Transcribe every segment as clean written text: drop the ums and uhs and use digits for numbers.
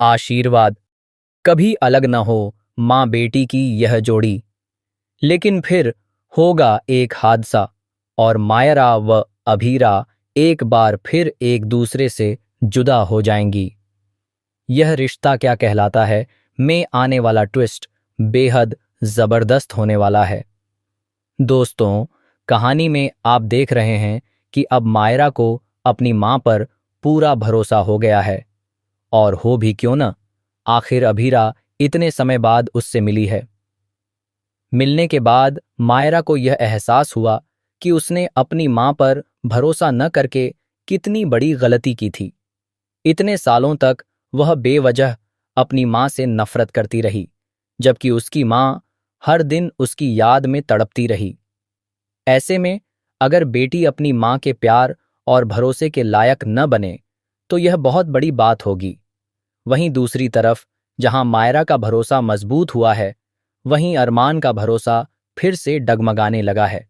आशीर्वाद। कभी अलग न हो माँ बेटी की यह जोड़ी। लेकिन फिर होगा एक हादसा और मायरा व अभीरा एक बार फिर एक दूसरे से जुदा हो जाएंगी। यह रिश्ता क्या कहलाता है में आने वाला ट्विस्ट बेहद जबरदस्त होने वाला है। दोस्तों, कहानी में आप देख रहे हैं कि अब मायरा को अपनी माँ पर पूरा भरोसा हो गया है। और हो भी क्यों न, आखिर अभीरा इतने समय बाद उससे मिली है। मिलने के बाद मायरा को यह एहसास हुआ कि उसने अपनी माँ पर भरोसा न करके कितनी बड़ी गलती की थी। इतने सालों तक वह बेवजह अपनी माँ से नफरत करती रही, जबकि उसकी माँ हर दिन उसकी याद में तड़पती रही। ऐसे में अगर बेटी अपनी माँ के प्यार और भरोसे के लायक न बने तो यह बहुत बड़ी बात होगी। वहीं दूसरी तरफ जहां मायरा का भरोसा मजबूत हुआ है, वहीं अरमान का भरोसा फिर से डगमगाने लगा है।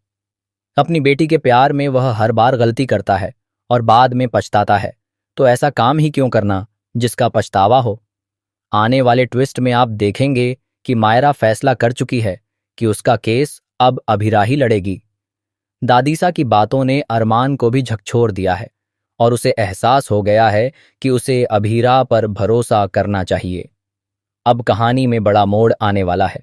अपनी बेटी के प्यार में वह हर बार गलती करता है और बाद में पछताता है, तो ऐसा काम ही क्यों करना जिसका पछतावा हो। आने वाले ट्विस्ट में आप देखेंगे कि मायरा फैसला कर चुकी है कि उसका केस अब अभिरा ही लड़ेगी। दादीसा की बातों ने अरमान को भी झकझोर दिया है और उसे एहसास हो गया है कि उसे अभीरा पर भरोसा करना चाहिए। अब कहानी में बड़ा मोड़ आने वाला है।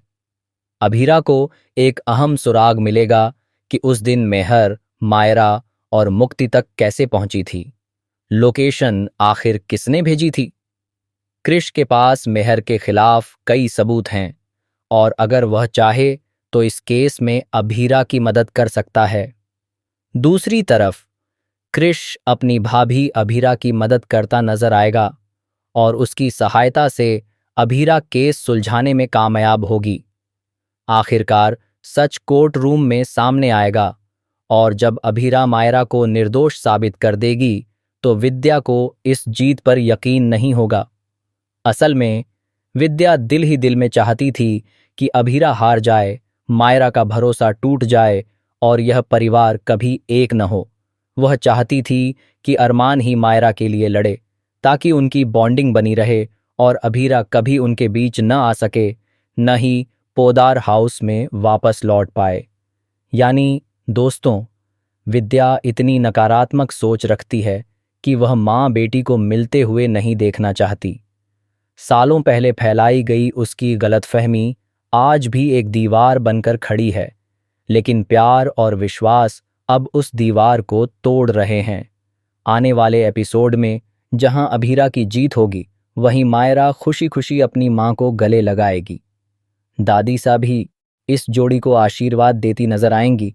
अभीरा को एक अहम सुराग मिलेगा कि उस दिन मेहर, मायरा और मुक्ति तक कैसे पहुंची थी। लोकेशन आखिर किसने भेजी थी। कृष के पास मेहर के खिलाफ कई सबूत हैं और अगर वह चाहे तो इस केस में अभीरा की मदद कर सकता है। दूसरी तरफ कृष अपनी भाभी अभीरा की मदद करता नजर आएगा और उसकी सहायता से अभीरा केस सुलझाने में कामयाब होगी। आखिरकार सच कोर्ट रूम में सामने आएगा और जब अभीरा मायरा को निर्दोष साबित कर देगी तो विद्या को इस जीत पर यकीन नहीं होगा। असल में विद्या दिल ही दिल में चाहती थी कि अभीरा हार जाए, मायरा का भरोसा टूट जाए और यह परिवार कभी एक न हो। वह चाहती थी कि अरमान ही मायरा के लिए लड़े ताकि उनकी बॉन्डिंग बनी रहे और अभीरा कभी उनके बीच न आ सके, न ही पोदार हाउस में वापस लौट पाए। यानी दोस्तों, विद्या इतनी नकारात्मक सोच रखती है कि वह माँ बेटी को मिलते हुए नहीं देखना चाहती। सालों पहले फैलाई गई उसकी गलतफहमी आज भी एक दीवार बनकर खड़ी है, लेकिन प्यार और विश्वास अब उस दीवार को तोड़ रहे हैं। आने वाले एपिसोड में जहां अभीरा की जीत होगी, वहीं मायरा खुशी खुशी अपनी माँ को गले लगाएगी। दादी सा भी इस जोड़ी को आशीर्वाद देती नजर आएंगी